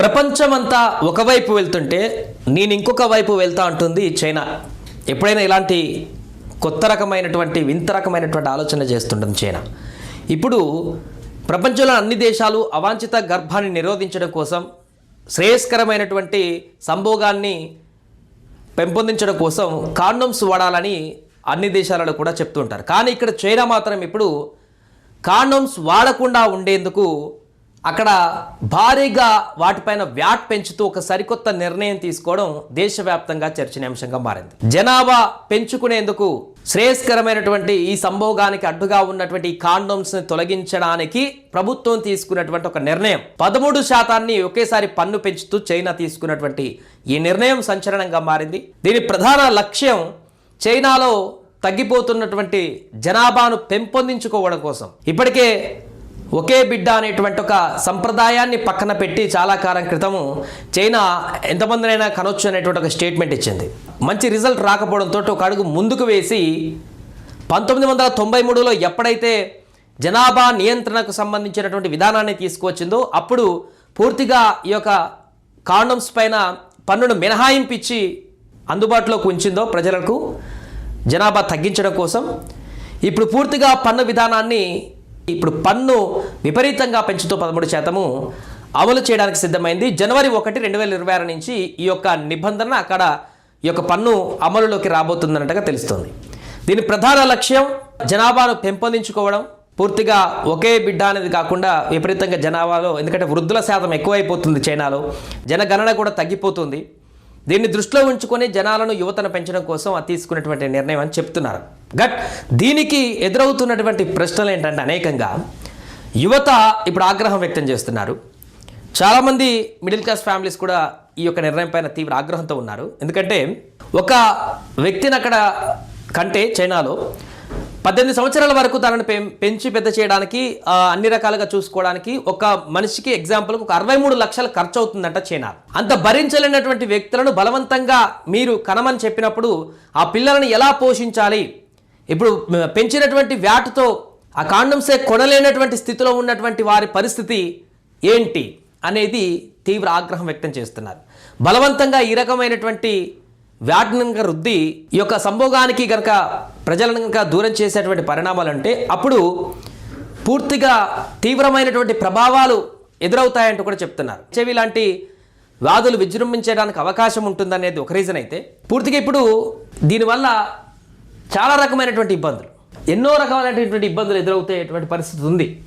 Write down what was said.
ప్రపంచమంతా ఒకవైపు వెళ్తుంటే నేను ఇంకొక వైపు వెళ్తా అంటుంది చైనా. ఎప్పుడైనా ఇలాంటి కొత్త రకమైనటువంటి వింత రకమైనటువంటి ఆలోచన చేస్తుంటుంది చైనా. ఇప్పుడు ప్రపంచంలో అన్ని దేశాలు అవాంఛిత గర్భాన్ని నిరోధించడం కోసం, శ్రేయస్కరమైనటువంటి సంభోగాన్ని పెంపొందించడం కోసం కాండోమ్స్ వాడాలని అన్ని దేశాలలో కూడా చెప్తుంటారు. కానీ ఇక్కడ చైనా మాత్రం ఇప్పుడు కాండోమ్స్ వాడకుండా ఉండేందుకు అక్కడ భారీగా వాటిపైన వ్యాట్ పెంచుతూ ఒక సరికొత్త నిర్ణయం తీసుకోవడం దేశవ్యాప్తంగా చర్చనీయాంశంగా మారింది. జనాభా పెంచుకునేందుకు శ్రేయస్కరమైనటువంటి ఈ సంభోగానికి అడ్డుగా ఉన్నటువంటి ఈ కాండోమ్స్ ని తొలగించడానికి ప్రభుత్వం తీసుకున్నటువంటి ఒక నిర్ణయం. 13% ఒకేసారి పన్ను పెంచుతూ చైనా తీసుకున్నటువంటి ఈ నిర్ణయం సంచలనంగా మారింది. దీని ప్రధాన లక్ష్యం చైనాలో తగ్గిపోతున్నటువంటి జనాభాను పెంపొందించుకోవడం కోసం. ఇప్పటికే ఒకే బిడ్డ అనేటువంటి ఒక సంప్రదాయాన్ని పక్కన పెట్టి చాలా కాలం క్రితము చైనా ఎంతమందినైనా కనొచ్చు అనేటువంటి ఒక స్టేట్మెంట్ ఇచ్చింది. మంచి రిజల్ట్ రాకపోవడంతో ఒక అడుగు ముందుకు వేసి 1993లో ఎప్పుడైతే జనాభా నియంత్రణకు సంబంధించినటువంటి విధానాన్ని తీసుకువచ్చిందో అప్పుడు పూర్తిగా ఈ యొక్క కాండోమ్స్ పైన పన్నును మినహాయింపించి అందుబాటులోకి ఉంచిందో ప్రజలకు జనాభా తగ్గించడం కోసం, ఇప్పుడు పూర్తిగా పన్ను విధానాన్ని ఇప్పుడు పన్ను విపరీతంగా పెంచుతూ 13% అమలు చేయడానికి సిద్ధమైంది. జనవరి 1, 2026 నుంచి ఈ యొక్క నిబంధన అక్కడ ఈ యొక్క పన్ను అమలులోకి రాబోతుందన్నట్టుగా తెలుస్తుంది. దీని ప్రధాన లక్ష్యం జనాభాను పెంపొందించుకోవడం. పూర్తిగా ఒకే బిడ్డ అనేది కాకుండా విపరీతంగా జనాభాలో, ఎందుకంటే వృద్ధుల శాతం ఎక్కువైపోతుంది చైనాలో, జనగణన కూడా తగ్గిపోతుంది. దీన్ని దృష్టిలో ఉంచుకొని జనాలను, యువతను పెంచడం కోసం తీసుకున్నటువంటి నిర్ణయం అని చెప్తున్నారు. దీనికి ఎదురవుతున్నటువంటి ప్రశ్నలు ఏంటంటే అనేకంగా యువత ఇప్పుడు ఆగ్రహం వ్యక్తం చేస్తున్నారు. చాలామంది మిడిల్ క్లాస్ ఫ్యామిలీస్ కూడా ఈ యొక్క నిర్ణయం పైన తీవ్ర ఆగ్రహంతో ఉన్నారు. ఎందుకంటే ఒక వ్యక్తిని అక్కడ కంటే చైనాలో 18 సంవత్సరాల వరకు తనను పెంచి పెద్ద చేయడానికి, అన్ని రకాలుగా చూసుకోవడానికి ఒక మనిషికి ఎగ్జాంపుల్కి ఒక 63 లక్షలు ఖర్చు అవుతుందంట చైనా. అంత భరించలేనటువంటి వ్యక్తులను బలవంతంగా మీరు కనమని చెప్పినప్పుడు ఆ పిల్లలను ఎలా పోషించాలి? ఇప్పుడు పెంచినటువంటి వ్యాటుతో ఆ కాండమ్సే కొనలేనటువంటి స్థితిలో ఉన్నటువంటి వారి పరిస్థితి ఏంటి అనేది తీవ్ర ఆగ్రహం వ్యక్తం చేస్తున్నారు. బలవంతంగా ఈ రకమైనటువంటి వ్యాట్ను కనుక రుద్ది ఈ యొక్క సంభోగానికి కనుక ప్రజలను కనుక దూరం చేసేటువంటి పరిణామాలు అంటే అప్పుడు పూర్తిగా తీవ్రమైనటువంటి ప్రభావాలు ఎదురవుతాయంటూ కూడా చెప్తున్నారు. చెవి లాంటి వ్యాధులు విజృంభించడానికి అవకాశం ఉంటుందనేది ఒక రీజన్ అయితే, పూర్తిగా ఇప్పుడు దీనివల్ల చాలా రకమైనటువంటి ఇబ్బందులు, ఎన్నో రకాలైనటువంటి ఇబ్బందులు ఎదురవుతాయేటువంటి పరిస్థితి ఉంది.